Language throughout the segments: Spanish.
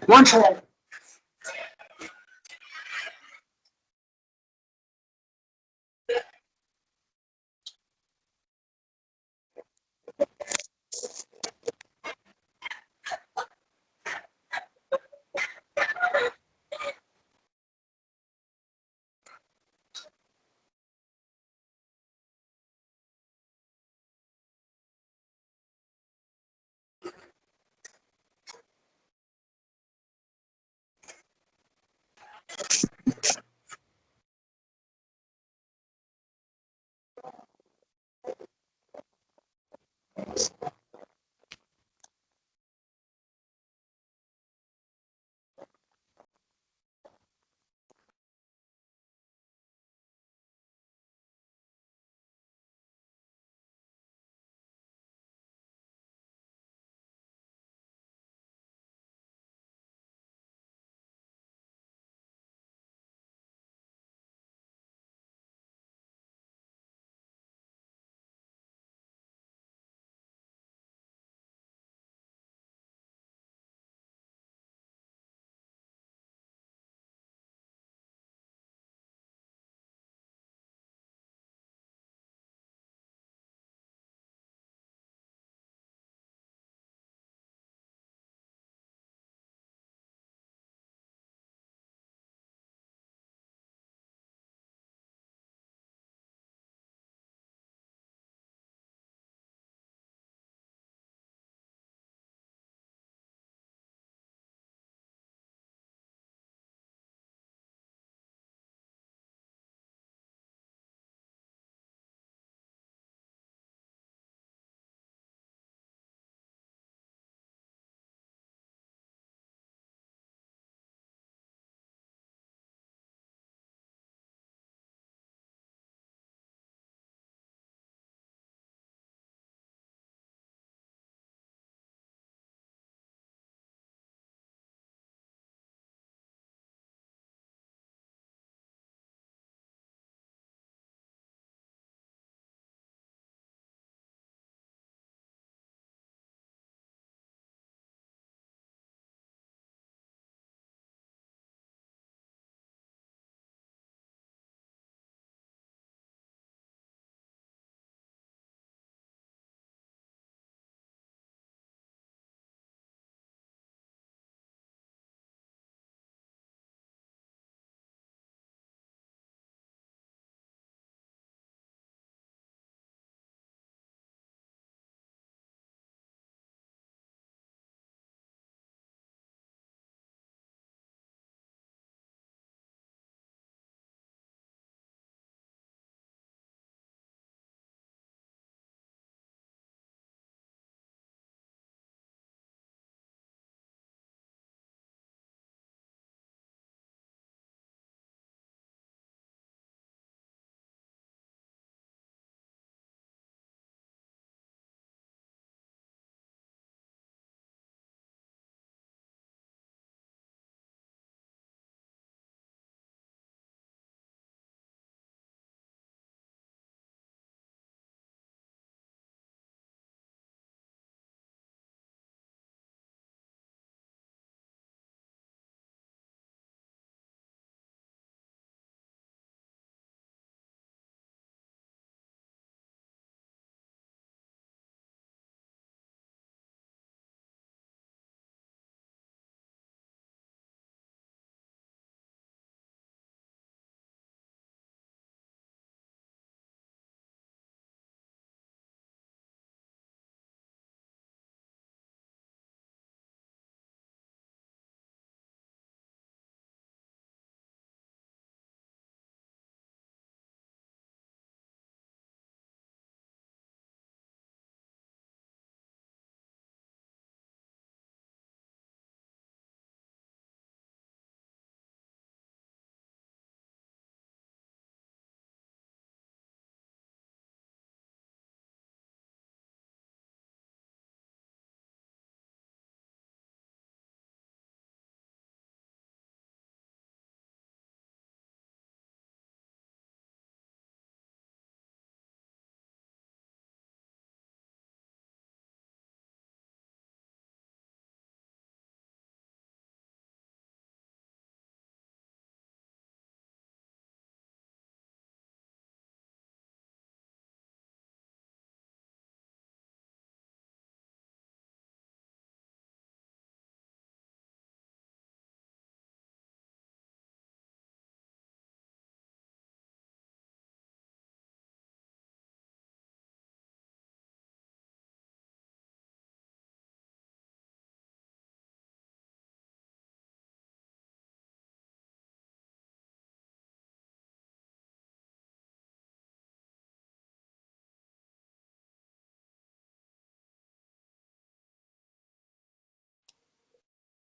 One try.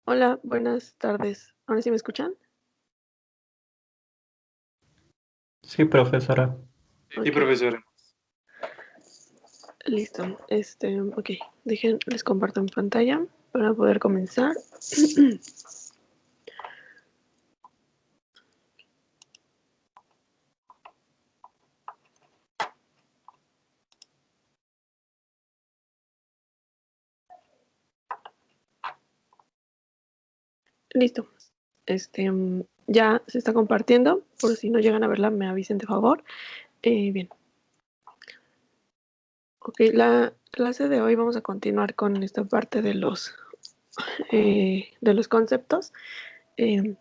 Hola, buenas tardes. ¿Ahora sí me escuchan? Sí, profesora. Sí, Ok, profesor. listo. Ok, les comparto en pantalla para poder comenzar. Listo. Ya se está compartiendo. Por si no llegan a verla, me avisen de favor. Bien. Ok, la clase de hoy vamos a continuar con esta parte de los conceptos.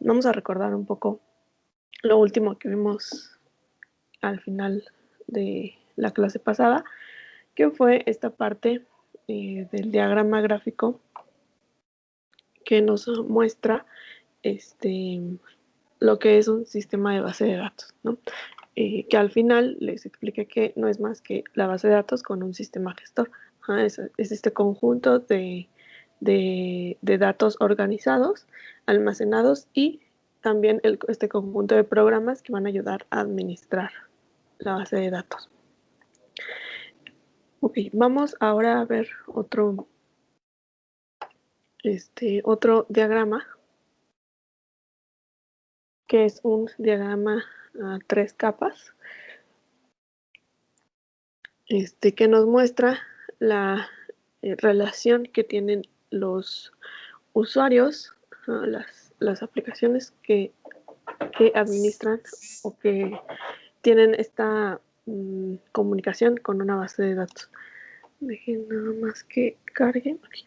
Vamos a recordar un poco lo último que vimos al final de la clase pasada, que fue esta parte del diagrama gráfico que nos muestra lo que es un sistema de base de datos, ¿no? Que al final les expliqué que no es más que la base de datos con un sistema gestor. Es este conjunto de datos organizados, almacenados y también este conjunto de programas que van a ayudar a administrar la base de datos. Ok, vamos ahora a ver otro diagrama, que es un diagrama a 3 capas, que nos muestra la relación que tienen los usuarios, las aplicaciones que administran o que tienen esta comunicación con una base de datos. Dejen nada más que cargue aquí.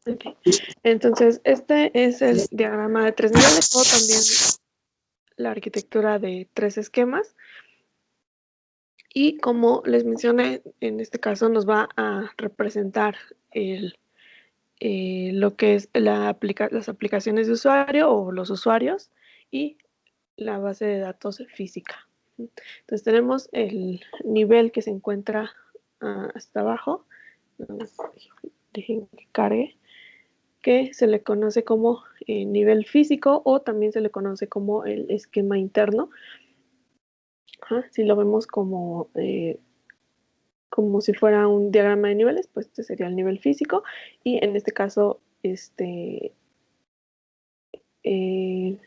Okay. Entonces, este es el diagrama de 3 niveles o también la arquitectura de 3 esquemas. Y como les mencioné, en este caso nos va a representar lo que es las aplicaciones de usuario o los usuarios y la base de datos física. Entonces tenemos el nivel que se encuentra hasta abajo, dejen que cargue, que se le conoce como nivel físico o también se le conoce como el esquema interno. Si lo vemos como si fuera un diagrama de niveles, pues este sería el nivel físico y en este caso eh,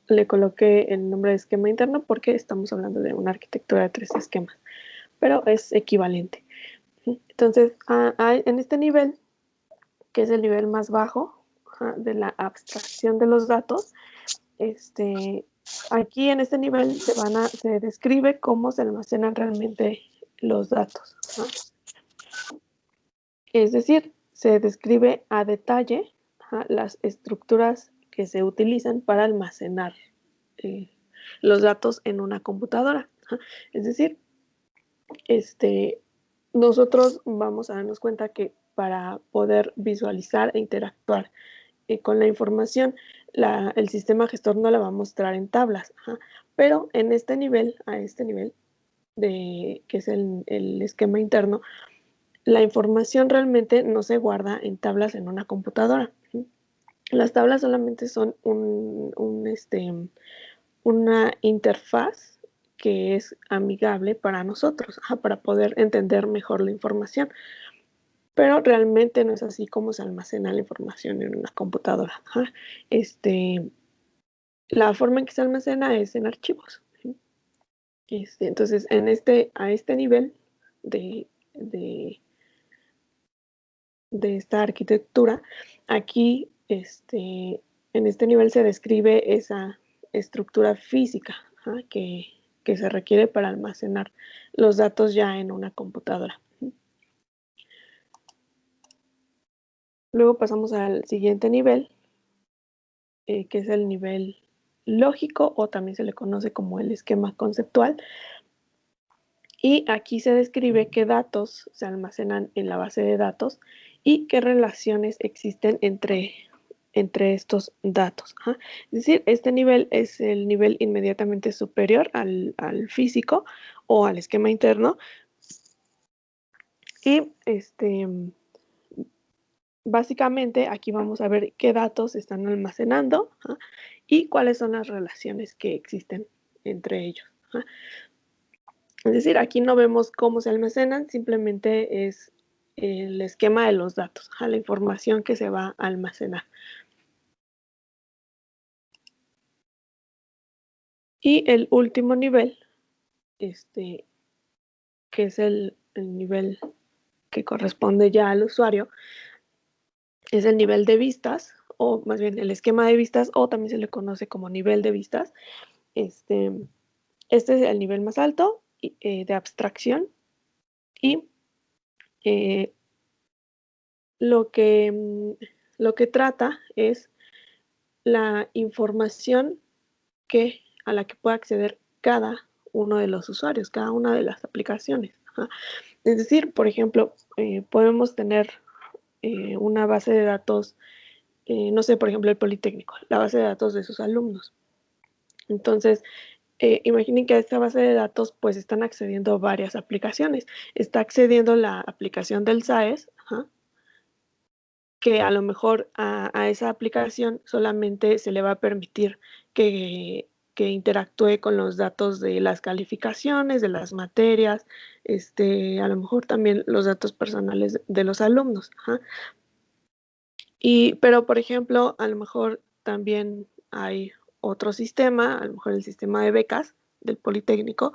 le coloqué el nombre de esquema interno porque estamos hablando de una arquitectura de 3 esquemas, pero es equivalente. Entonces, en este nivel, que es el nivel más bajo de la abstracción de los datos, aquí en este nivel se describe cómo se almacenan realmente los datos. Es decir, se describe a detalle las estructuras que se utilizan para almacenar eh, los datos en una computadora. Es decir, nosotros vamos a darnos cuenta que para poder visualizar e interactuar con la información, el sistema gestor no la va a mostrar en tablas, pero en este nivel, a este nivel, que es el esquema interno, la información realmente no se guarda en tablas en una computadora. Las tablas solamente son una interfaz que es amigable para nosotros, para poder entender mejor la información. Pero realmente no es así como se almacena la información en una computadora. La forma en que se almacena es en archivos. Entonces, a este nivel de, de, de esta arquitectura, aquí en este nivel se describe esa estructura física que se requiere para almacenar los datos ya en una computadora. Luego pasamos al siguiente nivel, que es el nivel lógico o también se le conoce como el esquema conceptual. Y aquí se describe qué datos se almacenan en la base de datos y qué relaciones existen entre entre estos datos. Ajá. Es decir, este nivel es el nivel inmediatamente superior al físico o al esquema interno. Y básicamente aquí vamos a ver qué datos están almacenando, ¿ah? Y cuáles son las relaciones que existen entre ellos. ¿Ah? Es decir, aquí no vemos cómo se almacenan, simplemente es el esquema de los datos, ¿ah? La información que se va a almacenar. Y el último nivel, que es el nivel que corresponde ya al usuario, es el nivel de vistas, o más bien el esquema de vistas, o también se le conoce como nivel de vistas. Este es el nivel más alto de abstracción y eh, lo que trata es la información a la que puede acceder cada uno de los usuarios, cada una de las aplicaciones. Ajá. Es decir, por ejemplo, podemos tener una base de datos, no sé, por ejemplo, el Politécnico, la base de datos de sus alumnos. Entonces, imaginen que a esta base de datos pues están accediendo varias aplicaciones. Está accediendo la aplicación del SAES, ajá, que a lo mejor a esa aplicación solamente se le va a permitir que interactúe con los datos de las calificaciones, de las materias, a lo mejor también los datos personales de los alumnos. Ajá. Pero, por ejemplo, a lo mejor también hay otro sistema, a lo mejor el sistema de becas del Politécnico,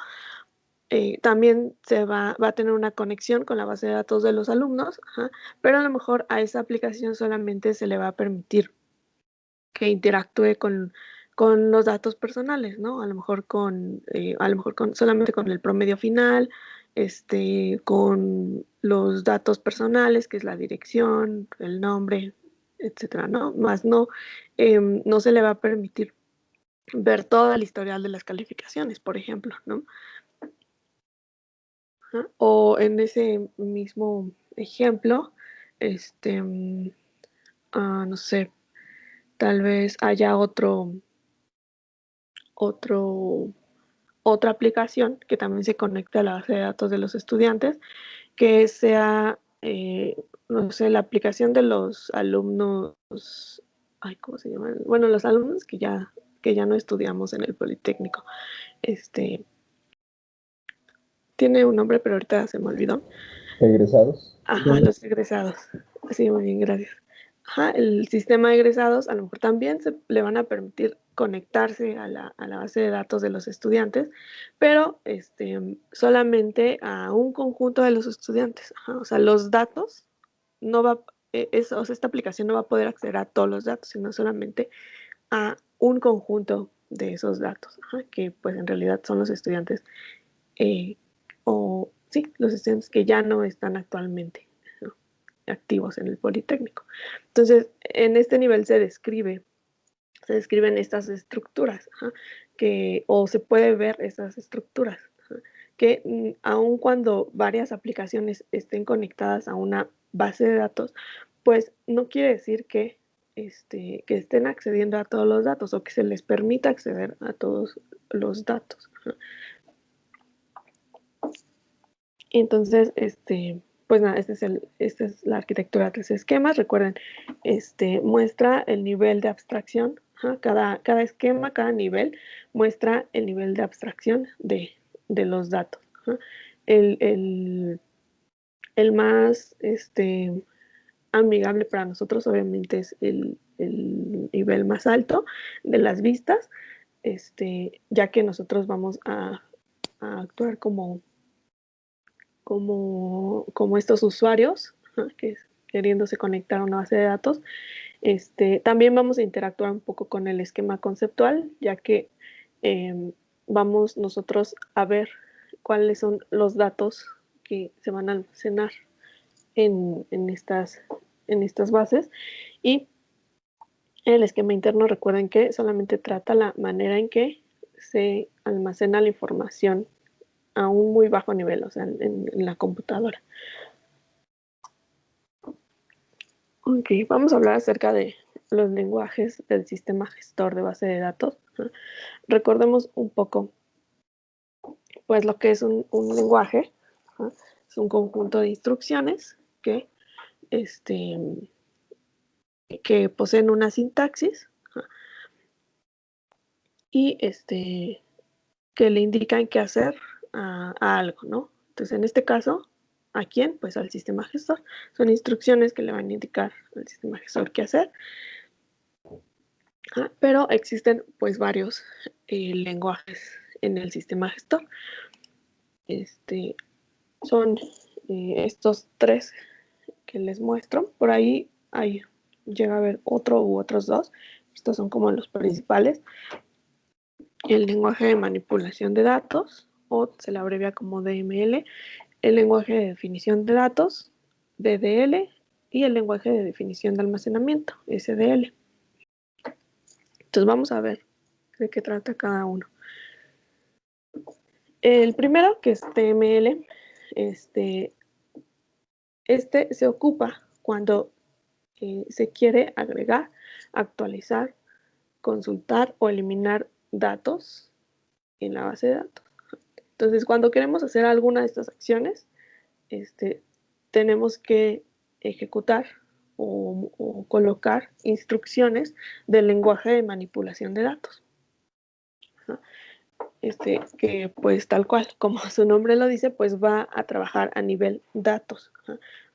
también va a tener una conexión con la base de datos de los alumnos, ajá, pero a lo mejor a esa aplicación solamente se le va a permitir que interactúe con los datos personales, ¿no? A lo mejor solamente con el promedio final, con los datos personales, que es la dirección, el nombre, etcétera, ¿no? Más no, no se le va a permitir ver todo el historial de las calificaciones, por ejemplo, ¿no? Ajá. O en ese mismo ejemplo, no sé, tal vez haya otro, otra aplicación que también se conecte a la base de datos de los estudiantes, que sea, no sé, la aplicación de los alumnos, ay, ¿cómo se llaman? Bueno, los alumnos que ya no estudiamos en el Politécnico. Tiene un nombre, pero ahorita se me olvidó. Egresados. Ajá, los egresados. Sí, muy bien, gracias. Ajá, el sistema de egresados a lo mejor también le van a permitir conectarse a la base de datos de los estudiantes, pero solamente a un conjunto de los estudiantes. Ajá, o sea, los datos no va, o sea, esta aplicación no va a poder acceder a todos los datos, sino solamente a un conjunto de esos datos, ajá, que pues en realidad son los estudiantes, eh, o sí, los estudiantes que ya no están actualmente, ¿no?, activos en el Politécnico. Entonces, en este nivel se describen estas estructuras, ajá, o se puede ver estas estructuras, ajá, que aun cuando varias aplicaciones estén conectadas a una base de datos, pues no quiere decir que estén accediendo a todos los datos o que se les permita acceder a todos los datos. Ajá. Entonces, pues nada, esta es la arquitectura de 3 esquemas. Recuerden, muestra el nivel de abstracción. Ajá, cada esquema, cada nivel muestra el nivel de abstracción de los datos. Ajá. El más amigable para nosotros, obviamente, es el nivel más alto de las vistas, ya que nosotros vamos a actuar como estos usuarios, ajá, queriéndose conectar a una base de datos. También vamos a interactuar un poco con el esquema conceptual, ya que vamos nosotros a ver cuáles son los datos que se van a almacenar en estas bases. Y el esquema interno, recuerden que solamente trata la manera en que se almacena la información a un muy bajo nivel, o sea, en la computadora. Ok, vamos a hablar acerca de los lenguajes del sistema gestor de base de datos. Recordemos un poco, pues, lo que es un lenguaje. Es un conjunto de instrucciones que poseen una sintaxis y que le indican qué hacer a algo, ¿no? Entonces, en este caso, ¿a quién? Pues al sistema gestor. Son instrucciones que le van a indicar al sistema gestor qué hacer. Pero existen pues varios lenguajes en el sistema gestor. Son estos tres que les muestro. Por ahí llega a haber otro u otros dos. Estos son como los principales. El lenguaje de manipulación de datos, o se le abrevia como DML, el lenguaje de definición de datos, DDL, y el lenguaje de definición de almacenamiento, SDL. Entonces vamos a ver de qué trata cada uno. El primero, que es DML, se ocupa cuando se quiere agregar, actualizar, consultar o eliminar datos en la base de datos. Entonces, cuando queremos hacer alguna de estas acciones, tenemos que ejecutar o colocar instrucciones del lenguaje de manipulación de datos. Que pues tal cual, como su nombre lo dice, pues va a trabajar a nivel datos.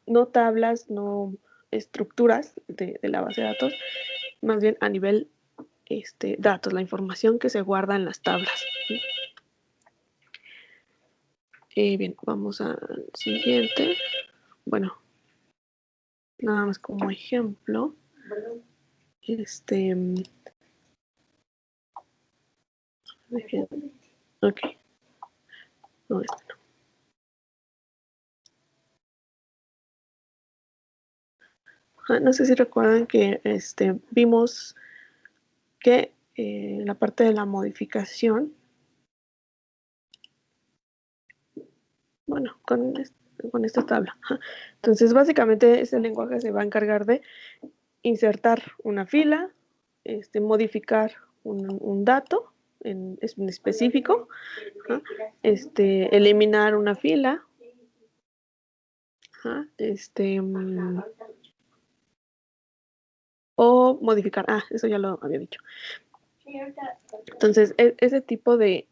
No tablas, no estructuras de la base de datos, más bien a nivel datos, la información que se guarda en las tablas. Bien, vamos al siguiente. Bueno, nada más como ejemplo. Ok. No, no. No sé si recuerdan que vimos que la parte de la modificación, bueno, con esta tabla. Entonces, básicamente, ese lenguaje se va a encargar de insertar una fila, modificar un dato en específico, eliminar una fila, o modificar, eso ya lo había dicho. Entonces, ese tipo de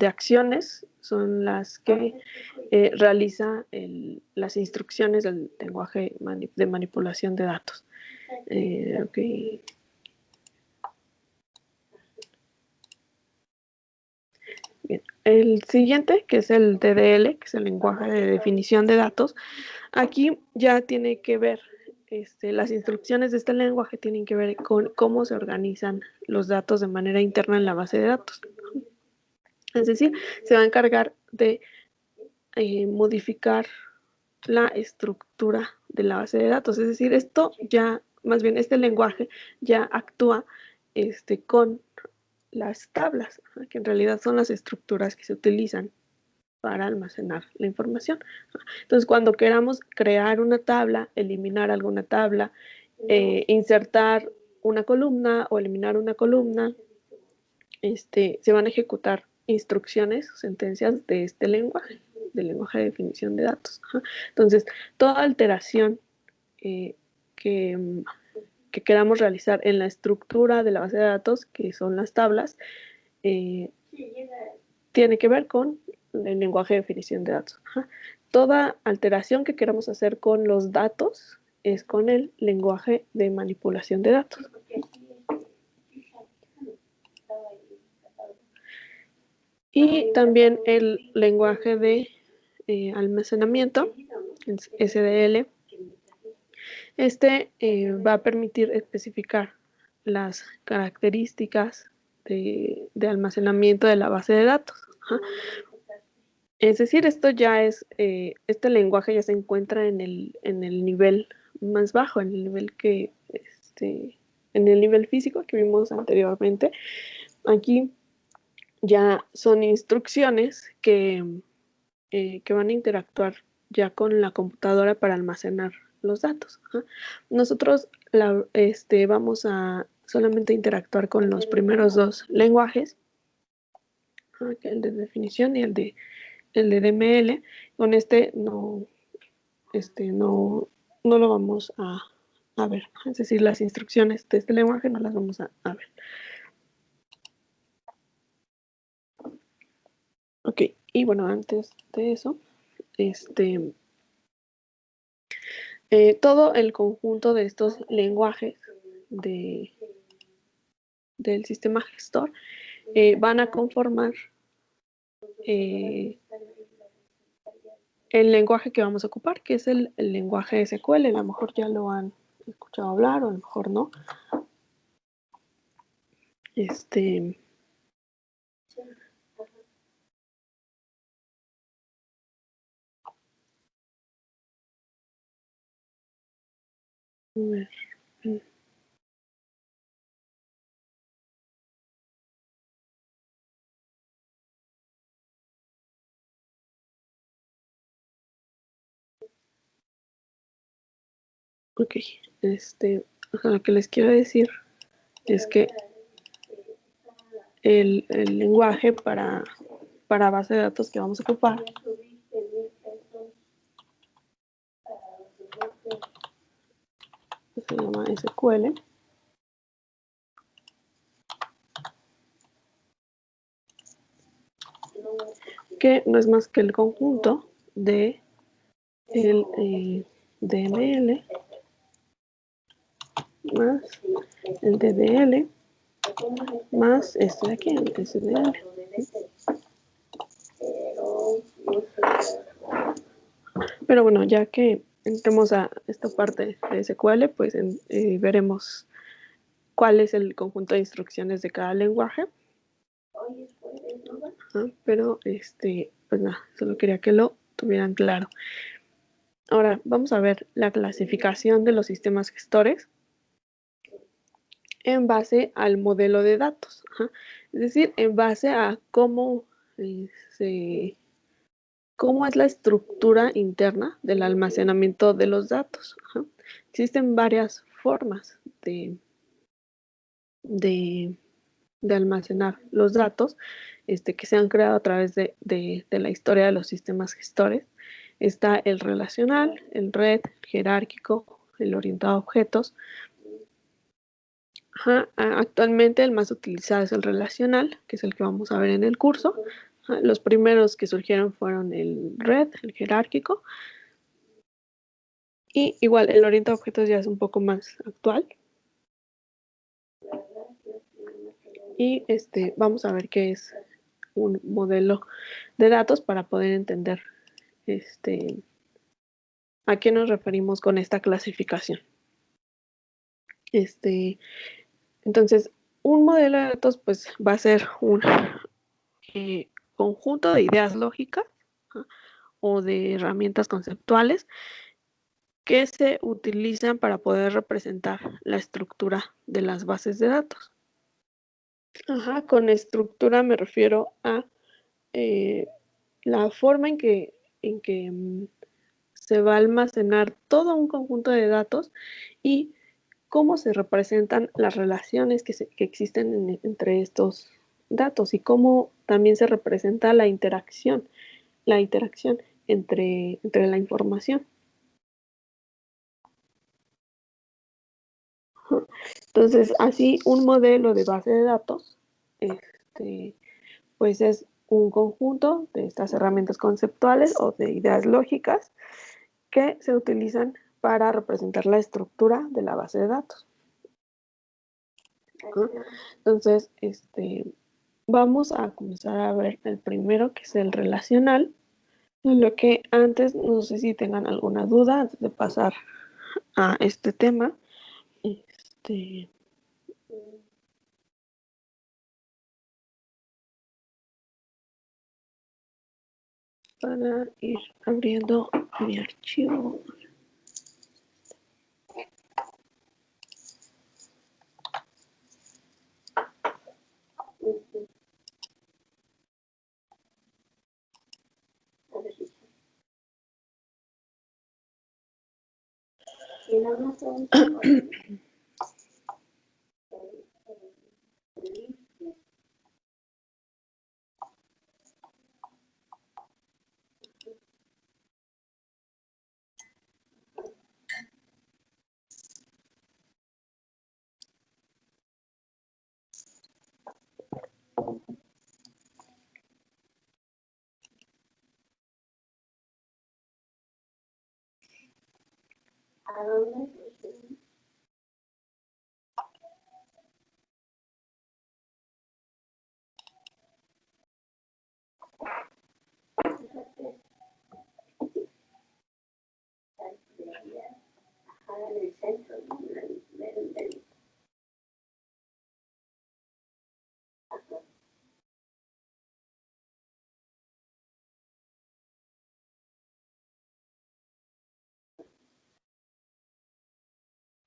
acciones son las que realiza las instrucciones del lenguaje de manipulación de datos. Okay. Bien. El siguiente, que es el DDL, que es el lenguaje de definición de datos, aquí ya tiene que ver, las instrucciones de este lenguaje tienen que ver con cómo se organizan los datos de manera interna en la base de datos. Es decir, se va a encargar de modificar la estructura de la base de datos. Es decir, esto ya, más bien este lenguaje ya actúa con las tablas, que en realidad son las estructuras que se utilizan para almacenar la información. Entonces, cuando queramos crear una tabla, eliminar alguna tabla, insertar una columna o eliminar una columna, se van a ejecutar instrucciones o sentencias de este lenguaje, del lenguaje de definición de datos. Entonces, toda alteración que queramos realizar en la estructura de la base de datos, que son las tablas, tiene que ver con el lenguaje de definición de datos. Toda alteración que queramos hacer con los datos es con el lenguaje de manipulación de datos. Y también el lenguaje de almacenamiento, SDL. Va a permitir especificar las características de almacenamiento de la base de datos. Es decir, esto ya es, este lenguaje ya se encuentra en el nivel más bajo, en el nivel en el nivel físico que vimos anteriormente. Aquí ya son instrucciones que van a interactuar ya con la computadora para almacenar los datos. Nosotros vamos a solamente interactuar con los primeros dos lenguajes, que el de definición y el de DML. Con no lo vamos a ver, es decir, las instrucciones de este lenguaje no las vamos a ver. Ok, y bueno, antes de eso, todo el conjunto de estos lenguajes del sistema gestor van a conformar el lenguaje que vamos a ocupar, que es el lenguaje SQL. A lo mejor ya lo han escuchado hablar o a lo mejor no. A ver. Ok, lo que les quiero decir es que el lenguaje para base de datos que vamos a ocupar se llama SQL, que no es más que el conjunto de el DML más el DDL más este de aquí, el SDL. Pero bueno, ya que entremos a esta parte de SQL, pues veremos cuál es el conjunto de instrucciones de cada lenguaje. Pero pues nada, solo quería que lo tuvieran claro. Ahora vamos a ver la clasificación de los sistemas gestores en base al modelo de datos. Es decir, en base a cómo es la estructura interna del almacenamiento de los datos. Existen varias formas de almacenar los datos que se han creado a través de la historia de los sistemas gestores. Está el relacional, el red, el jerárquico, el orientado a objetos. Actualmente el más utilizado es el relacional, que es el que vamos a ver en el curso. Los primeros que surgieron fueron el red, el jerárquico. Y igual el orientado a objetos ya es un poco más actual. Y vamos a ver qué es un modelo de datos para poder entender a qué nos referimos con esta clasificación. Entonces, un modelo de datos pues va a ser un conjunto de ideas lógicas o de herramientas conceptuales que se utilizan para poder representar la estructura de las bases de datos. Con estructura me refiero a la forma en que se va a almacenar todo un conjunto de datos y cómo se representan las relaciones que existen entre estos datos y cómo también se representa la interacción entre la información. Entonces, así un modelo de base de datos, pues es un conjunto de estas herramientas conceptuales o de ideas lógicas que se utilizan para representar la estructura de la base de datos. Entonces, vamos a comenzar a ver el primero, que es el relacional. Lo que antes, no sé si tengan alguna duda antes de pasar a este tema. Para ir abriendo mi archivo.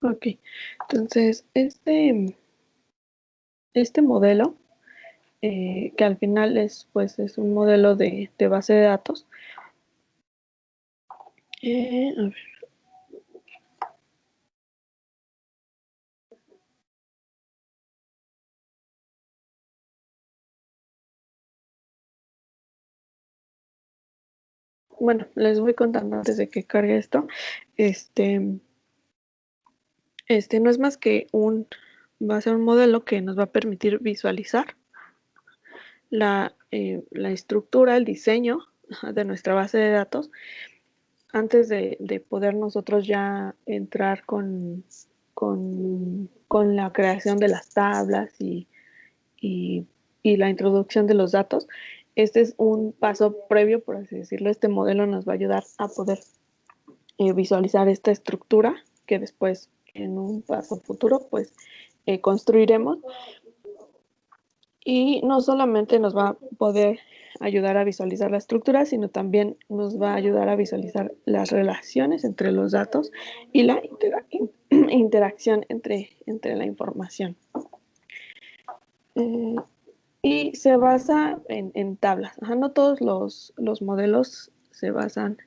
Ok, entonces este modelo, que al final pues, es un modelo de base de datos. A ver. Bueno, les voy contando antes de que cargue esto. Este no es más que va a ser un modelo que nos va a permitir visualizar la estructura, el diseño de nuestra base de datos antes de poder nosotros ya entrar con la creación de las tablas y la introducción de los datos. Este es un paso previo, por así decirlo. Este modelo nos va a ayudar a poder visualizar esta estructura que después en un paso futuro pues construiremos, y no solamente nos va a poder ayudar a visualizar la estructura, sino también nos va a ayudar a visualizar las relaciones entre los datos y la interacción entre la información. Y se basa en tablas. Ajá, no todos los modelos se basan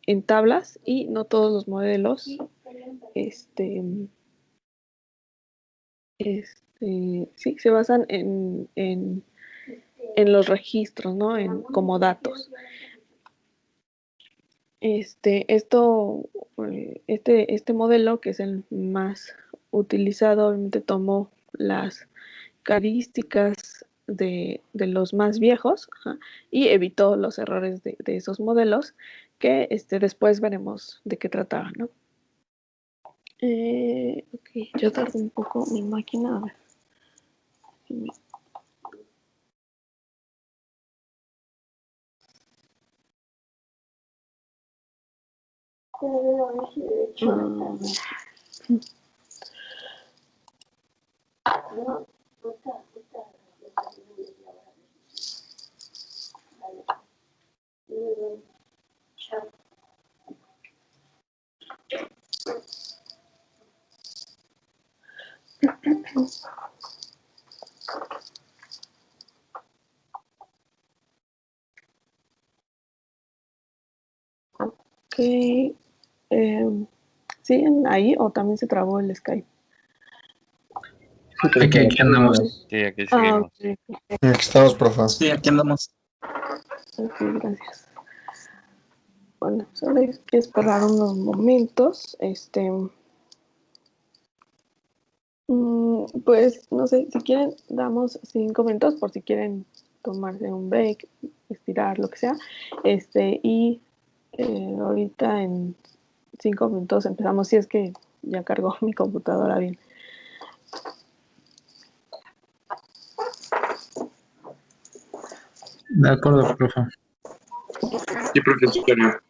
en tablas y no todos los modelos sí, se basan en los registros, ¿no? Como datos. Este modelo, que es el más utilizado, obviamente tomó las características de los más viejos, ajá, y evitó los errores de esos modelos que después veremos de qué trataban, ¿no? Ok, yo tardo un poco mi máquina, a ver. Ok, ¿siguen ahí o también se trabó el Skype? Sí, aquí andamos. Sí, aquí Ah, seguimos. ok, Aquí estamos, profe. Sí, aquí andamos. ok, gracias. Bueno, solo hay que esperar unos momentos. Pues no sé, si quieren, damos 5 minutos por si quieren tomarse un break, estirar, lo que sea. Y ahorita en 5 minutos empezamos, si es que ya cargó mi computadora bien. De acuerdo, profe. Sí, profesor.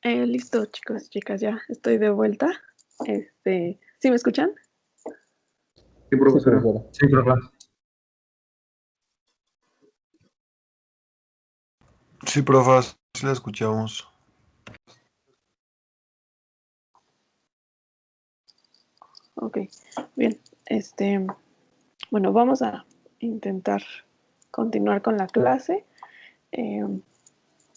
Listo, chicos, chicas, ya estoy de vuelta. ¿Sí me escuchan? Sí, Sí, profesora. profesora. Sí, profe. Sí, profa, sí la escuchamos. Ok, bien. Bueno, vamos a intentar continuar con la clase. Eh,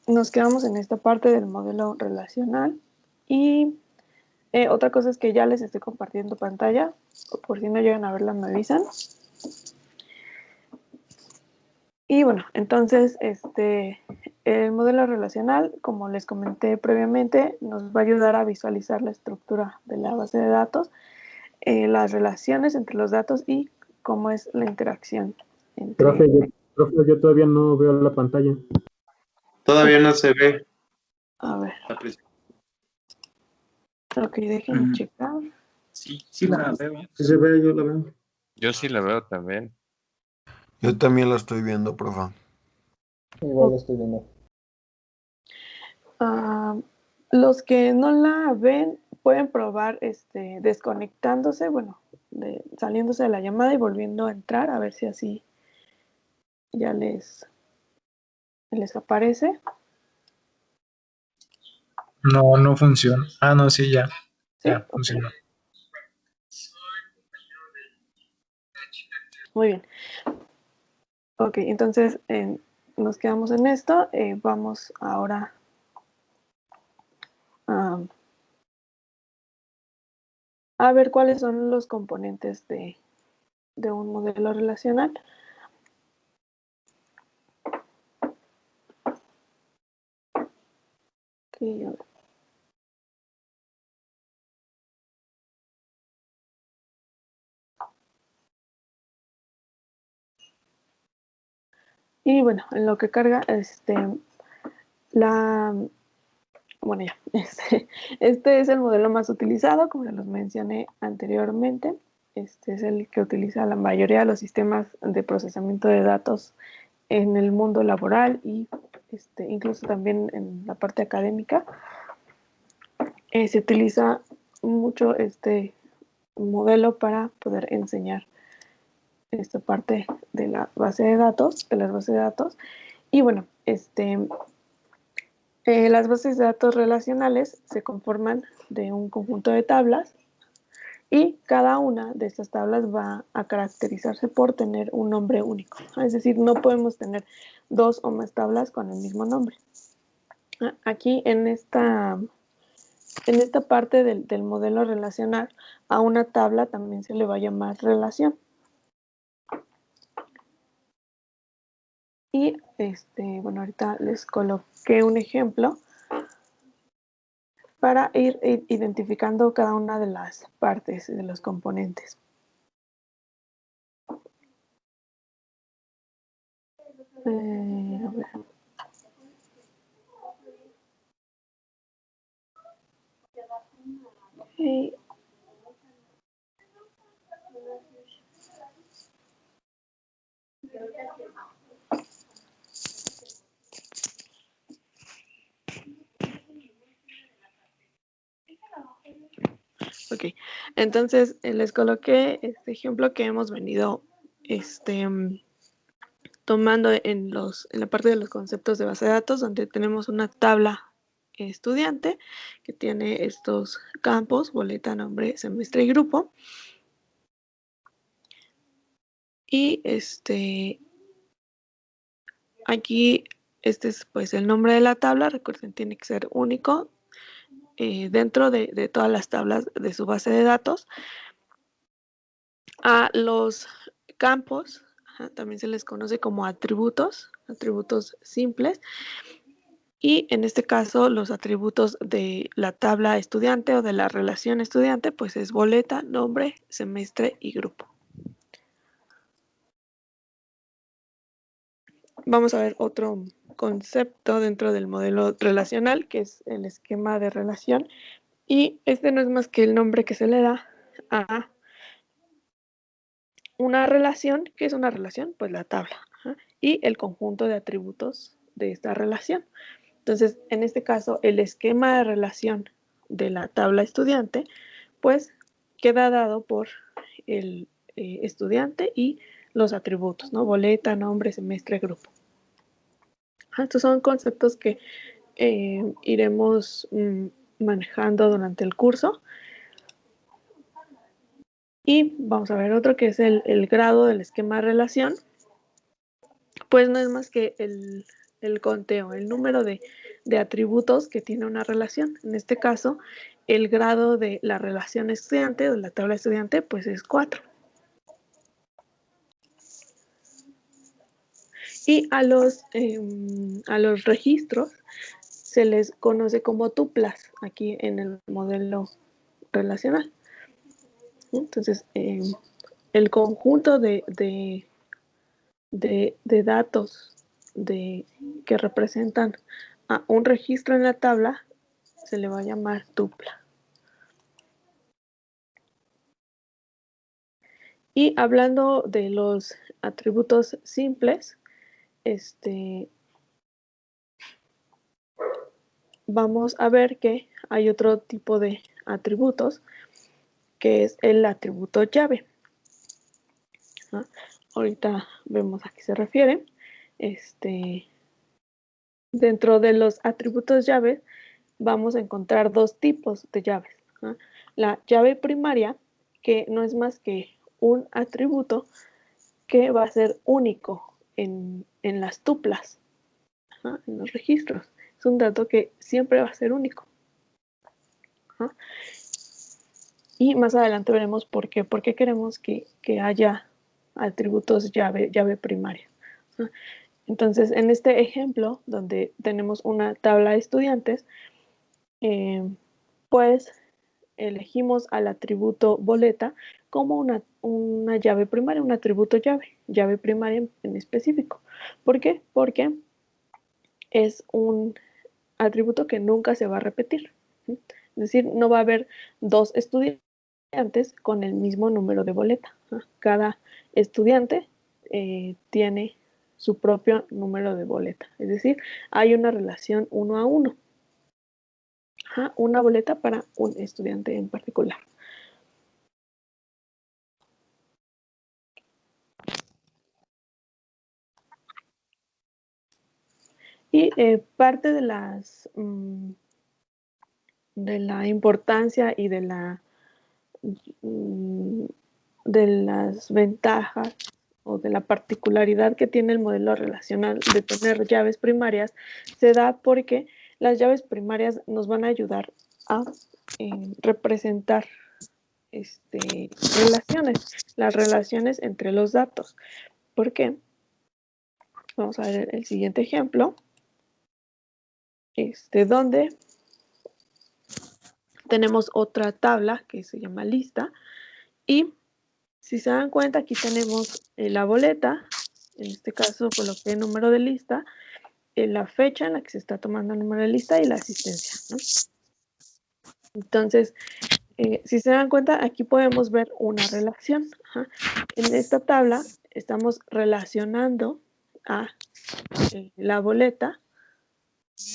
Nos quedamos en esta parte del modelo relacional y otra cosa es que ya les estoy compartiendo pantalla, por si no llegan a verla me avisan. Y bueno, entonces el modelo relacional, como les comenté previamente, nos va a ayudar a visualizar la estructura de la base de datos, las relaciones entre los datos y cómo es la interacción entre... Profe, yo todavía no veo la pantalla. Todavía no se ve. A ver, la pres- ok, déjenme checar. Sí, sí la veo. Sí se ve, yo la veo. Yo sí la veo también. Yo también la estoy viendo, profa. Igual lo estoy viendo. Ah, los que no la ven pueden probar desconectándose, bueno, saliéndose de la llamada y volviendo a entrar, a ver si así ya les aparece. No, no funciona. Ah, no, sí, ya. ¿Sí? Ya, Ok, funcionó. muy bien. Ok, entonces nos quedamos en esto. Vamos ahora a ver cuáles son los componentes de un modelo relacional. Ok, a ver. Y bueno, en lo que carga, la, bueno, ya, este es el modelo más utilizado, como ya los mencioné anteriormente. Este es el que utiliza la mayoría de los sistemas de procesamiento de datos en el mundo laboral y incluso también en la parte académica. Se utiliza mucho este modelo para poder enseñar esta parte de la base de datos, de las bases de datos. Y bueno, las bases de datos relacionales se conforman de un conjunto de tablas y cada una de estas tablas va a caracterizarse por tener un nombre único. Es decir, no podemos tener dos o más tablas con el mismo nombre. Aquí en esta parte del modelo relacional, a una tabla también se le va a llamar relación. Y bueno, ahorita les coloqué un ejemplo para ir identificando cada una de las partes, de los componentes. A ver. Okay. Ok, entonces les coloqué este ejemplo que hemos venido tomando en la parte de los conceptos de base de datos, donde tenemos una tabla estudiante que tiene estos campos: boleta, nombre, semestre y grupo. Y aquí este es pues el nombre de la tabla. Recuerden, tiene que ser único dentro de todas las tablas de su base de datos. A los campos también se les conoce como atributos simples. Y en este caso, los atributos de la tabla estudiante o de la relación estudiante, pues es boleta, nombre, semestre y grupo. Vamos a ver otro concepto dentro del modelo relacional, que es el esquema de relación. Y este no es más que el nombre que se le da a una relación. ¿Qué es una relación? Pues la tabla. Y el conjunto de atributos de esta relación. Entonces, en este caso, el esquema de relación de la tabla estudiante, pues queda dado por el estudiante y los atributos, ¿no? Boleta, nombre, semestre, grupo. Estos son conceptos que iremos manejando durante el curso. Y vamos a ver otro que es el grado del esquema de relación. Pues no es más que el conteo, el número de atributos que tiene una relación. En este caso, el grado de la relación estudiante, de la tabla estudiante, pues es 4. Y a los registros se les conoce como tuplas aquí en el modelo relacional. Entonces, el conjunto de datos que representan a un registro en la tabla se le va a llamar tupla. Y hablando de los atributos simples, vamos a ver que hay otro tipo de atributos que es el atributo llave. Ahorita vemos a qué se refiere. Dentro de los atributos llaves vamos a encontrar dos tipos de llaves. La llave primaria, que no es más que un atributo que va a ser único en las tuplas, en los registros. Es un dato que siempre va a ser único. Y más adelante veremos por qué. ¿Por qué queremos que haya atributos llave primaria? Entonces, en este ejemplo, donde tenemos una tabla de estudiantes, pues elegimos al atributo boleta como una llave primaria, un atributo llave primaria en específico. ¿Por qué? Porque es un atributo que nunca se va a repetir. Es decir, no va a haber dos estudiantes con el mismo número de boleta. Cada estudiante tiene su propio número de boleta. Es decir, hay una relación 1 a 1. Una boleta para un estudiante en particular. Y parte de la importancia y de las ventajas o de la particularidad que tiene el modelo relacional de tener llaves primarias se da porque las llaves primarias nos van a ayudar a representar las relaciones entre los datos. ¿Por qué? Vamos a ver el siguiente ejemplo, donde tenemos otra tabla que se llama lista y si se dan cuenta aquí tenemos la boleta, en este caso coloqué el número de lista, la fecha en la que se está tomando el número de lista y la asistencia, ¿no? Entonces, si se dan cuenta, aquí podemos ver una relación. En esta tabla estamos relacionando a la boleta,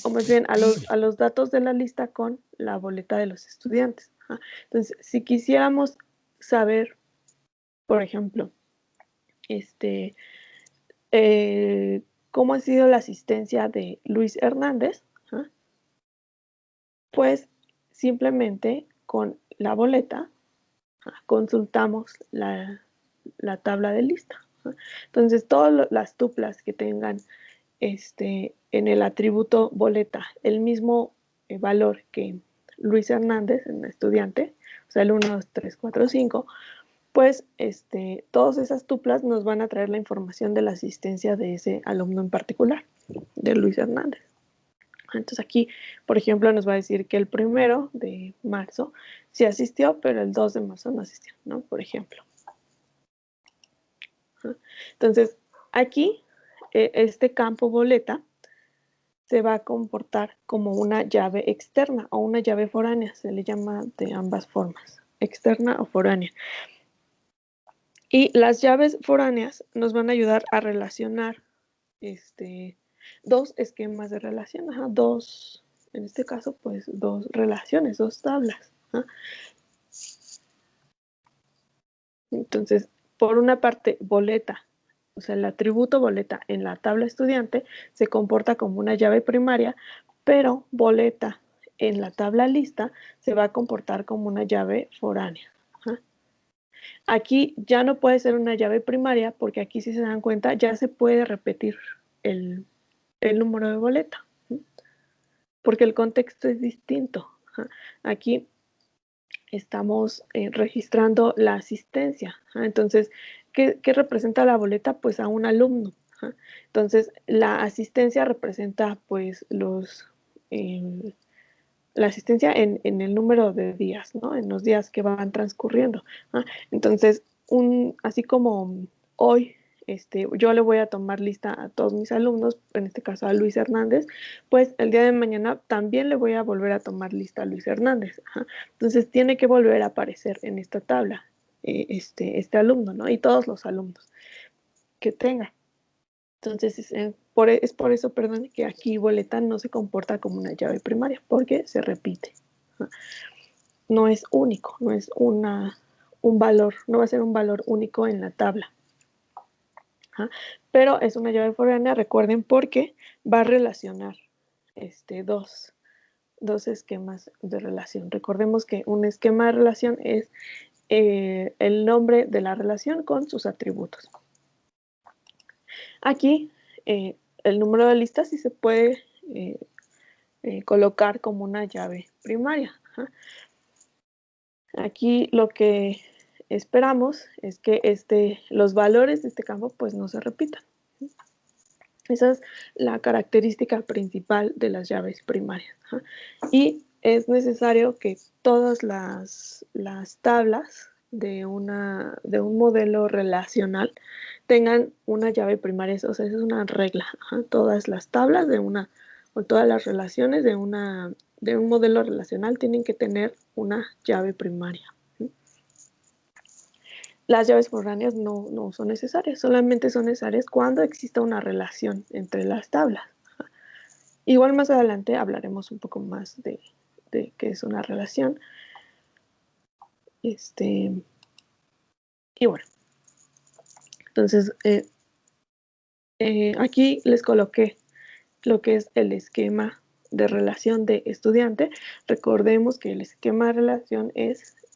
o más bien a los datos de la lista con la boleta de los estudiantes. Entonces, si quisiéramos saber, por ejemplo, cómo ha sido la asistencia de Luis Hernández, pues simplemente con la boleta consultamos la tabla de lista. Entonces, todas las tuplas que tengan en el atributo boleta el mismo valor que Luis Hernández, en estudiante, o sea, el 1, 2, 3, 4, 5, pues todas esas tuplas nos van a traer la información de la asistencia de ese alumno en particular, de Luis Hernández. Entonces aquí, por ejemplo, nos va a decir que el 1 de marzo sí asistió, pero el 2 de marzo no asistió, ¿no? Por ejemplo. Entonces, aquí, este campo boleta se va a comportar como una llave externa o una llave foránea, se le llama de ambas formas, externa o foránea. Y las llaves foráneas nos van a ayudar a relacionar dos esquemas de relación, dos, en este caso, pues dos relaciones, dos tablas. Entonces, por una parte, boleta, o sea, el atributo boleta en la tabla estudiante se comporta como una llave primaria, pero boleta en la tabla lista se va a comportar como una llave foránea. Aquí ya no puede ser una llave primaria porque aquí, si se dan cuenta, ya se puede repetir el número de boleta, porque el contexto es distinto. Aquí estamos registrando la asistencia. Entonces, ¿qué representa la boleta? Pues a un alumno. Entonces, la asistencia representa pues la asistencia en el número de días, ¿no? En los días que van transcurriendo. Entonces, así como hoy yo le voy a tomar lista a todos mis alumnos, en este caso a Luis Hernández, pues el día de mañana también le voy a volver a tomar lista a Luis Hernández. Entonces, tiene que volver a aparecer en esta tabla este alumno, ¿no? Y todos los alumnos que tenga. Entonces, es por eso, perdón, que aquí boleta no se comporta como una llave primaria, porque se repite. No es único, no es un valor, no va a ser un valor único en la tabla. Pero es una llave foránea, recuerden, porque va a relacionar dos esquemas de relación. Recordemos que un esquema de relación es el nombre de la relación con sus atributos. Aquí el número de listas sí se puede colocar como una llave primaria. Aquí lo que esperamos es que los valores de este campo pues no se repitan. Esa es la característica principal de las llaves primarias. Y es necesario que todas las tablas de un modelo relacional tengan una llave primaria. O sea, esa es una regla. Todas las tablas o todas las relaciones de un modelo relacional tienen que tener una llave primaria. Las llaves foráneas no son necesarias, solamente son necesarias cuando exista una relación entre las tablas. Igual más adelante hablaremos un poco más de qué es una relación. Y bueno, entonces aquí les coloqué lo que es el esquema de relación de estudiante. Recordemos que el esquema de relación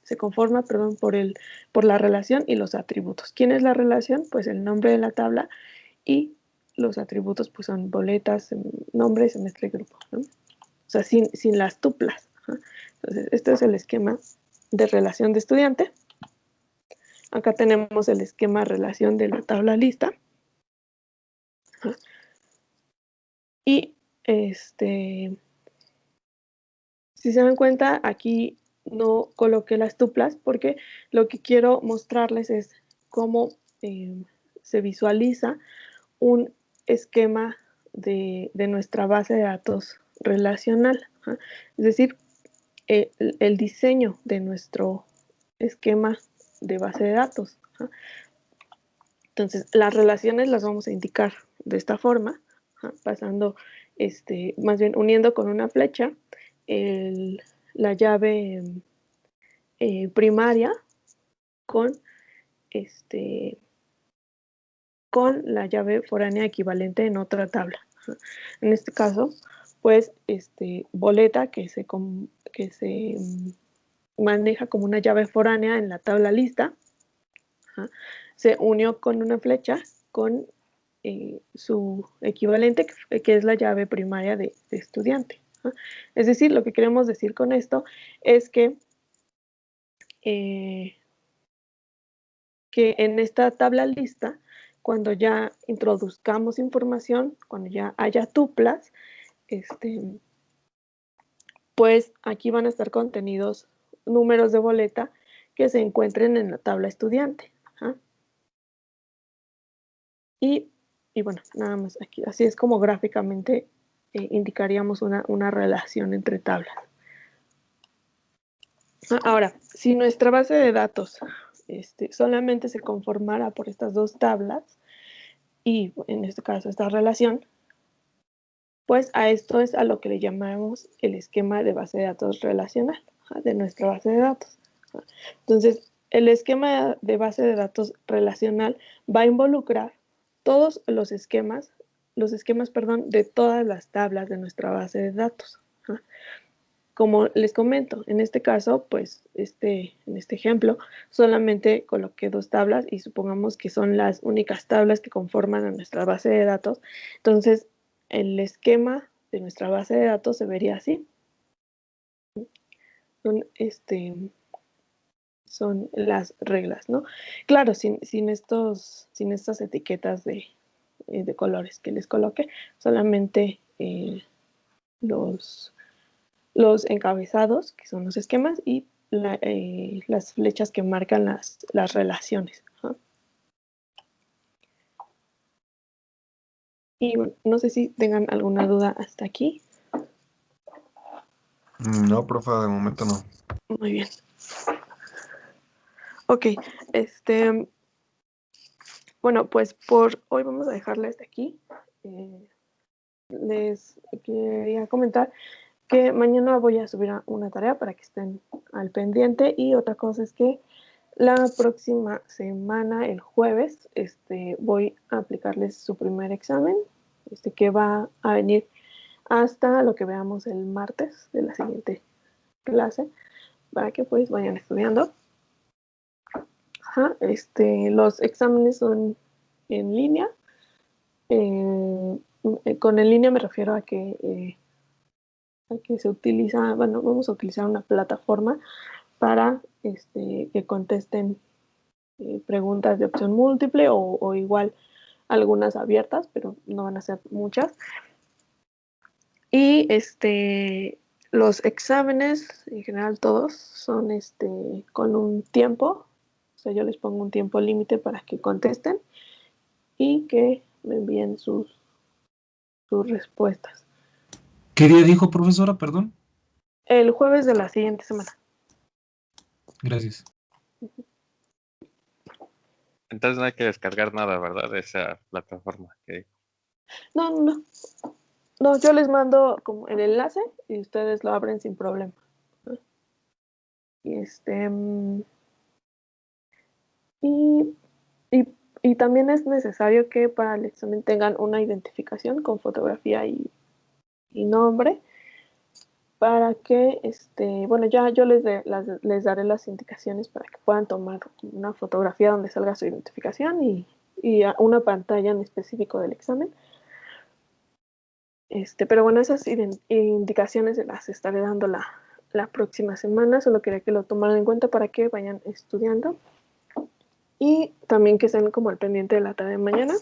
se conforma, por la relación y los atributos. ¿Quién es la relación? Pues el nombre de la tabla, y los atributos pues son boletas, nombre, semestre y grupo, ¿no? O sea, sin las tuplas. Entonces, este es el esquema de relación de estudiante. Acá tenemos el esquema de relación de la tabla lista. Y si se dan cuenta, aquí no coloqué las tuplas porque lo que quiero mostrarles es cómo se visualiza un esquema de nuestra base de datos relacional. Es decir, el diseño de nuestro esquema de base de datos. Entonces, las relaciones las vamos a indicar de esta forma, pasando, más bien uniendo con una flecha la llave primaria con la llave foránea equivalente en otra tabla. En este caso, pues, boleta que se maneja como una llave foránea en la tabla lista, se unió con una flecha con su equivalente, que es la llave primaria de estudiante. Es decir, lo que queremos decir con esto es que en esta tabla lista, cuando ya introduzcamos información, cuando ya haya tuplas, pues aquí van a estar contenidos números de boleta que se encuentren en la tabla estudiante. Y bueno, nada más aquí, así es como gráficamente indicaríamos una relación entre tablas. Ahora, si nuestra base de datos solamente se conformara por estas dos tablas, y en este caso esta relación, Pues a esto es a lo que le llamamos el esquema de base de datos relacional, de nuestra base de datos. Entonces, el esquema de base de datos relacional va a involucrar todos los esquemas, perdón, de todas las tablas de nuestra base de datos. Como les comento, en este caso, pues, en este ejemplo, solamente coloqué 2 tablas y supongamos que son las únicas tablas que conforman a nuestra base de datos. Entonces, el esquema de nuestra base de datos se vería así. Son las reglas, ¿no? Claro, sin estas etiquetas de colores que les coloqué, solamente los encabezados, que son los esquemas, y las flechas que marcan las relaciones. Y bueno, no sé si tengan alguna duda hasta aquí. No, profe, de momento no. Muy bien. Ok, bueno, pues por hoy vamos a dejarle hasta aquí. Les quería comentar que mañana voy a subir una tarea para que estén al pendiente, y otra cosa es que la próxima semana, el jueves, voy a aplicarles su primer examen, que va a venir hasta lo que veamos el martes de la siguiente clase, para que pues vayan estudiando. Los exámenes son en línea. Con en línea me refiero a que se utiliza, bueno, vamos a utilizar una plataforma para que contesten preguntas de opción múltiple o igual algunas abiertas, pero no van a ser muchas. Y los exámenes, en general todos, son con un tiempo. O sea, yo les pongo un tiempo límite para que contesten y que me envíen sus respuestas. ¿Qué día dijo, profesora? Perdón. El jueves de la siguiente semana. Gracias. Entonces no hay que descargar nada, ¿verdad? De esa plataforma que No, no, yo les mando como el enlace y ustedes lo abren sin problema. Y y también es necesario que para el examen tengan una identificación con fotografía y nombre, para que, bueno, ya yo les daré las indicaciones para que puedan tomar una fotografía donde salga su identificación y una pantalla en específico del examen. Pero bueno, esas indicaciones se las estaré dando la próxima semana. Solo quería que lo tomaran en cuenta para que vayan estudiando. Y también que estén como al pendiente de la tarea de mañana.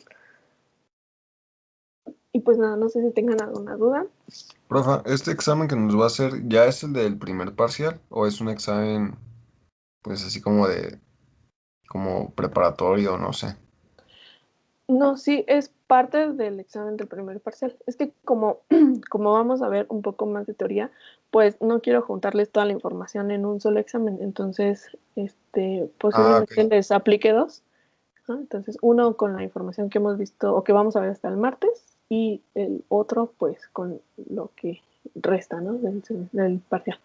Y pues nada, no sé si tengan alguna duda. Profa, ¿este examen que nos va a hacer ya es el del primer parcial o es un examen, pues así como preparatorio, no sé? No, sí, es parte del examen del primer parcial. Es que como vamos a ver un poco más de teoría, pues no quiero juntarles toda la información en un solo examen. Entonces, posiblemente Ok. les aplique 2. Entonces, uno con la información que hemos visto o que vamos a ver hasta el martes, y el otro pues con lo que resta, ¿no? del parcial.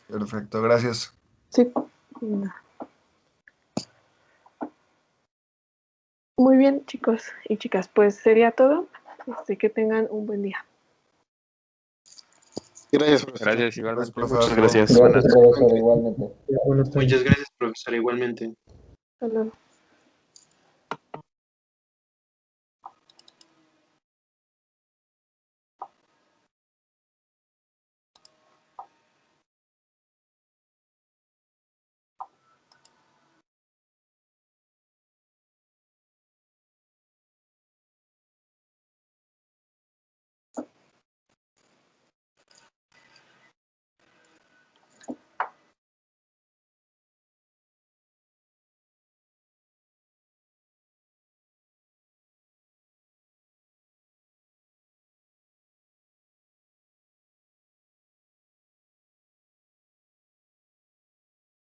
Perfecto, gracias. Sí. Muy bien, chicos y chicas, pues sería todo. Que tengan un buen día. Gracias, profesor. gracias igualmente. Gracias, profe. Muchas Hasta luego. gracias. Buenas Gracias, profesor, igualmente. Muchas gracias, profesor, igualmente. Hasta luego.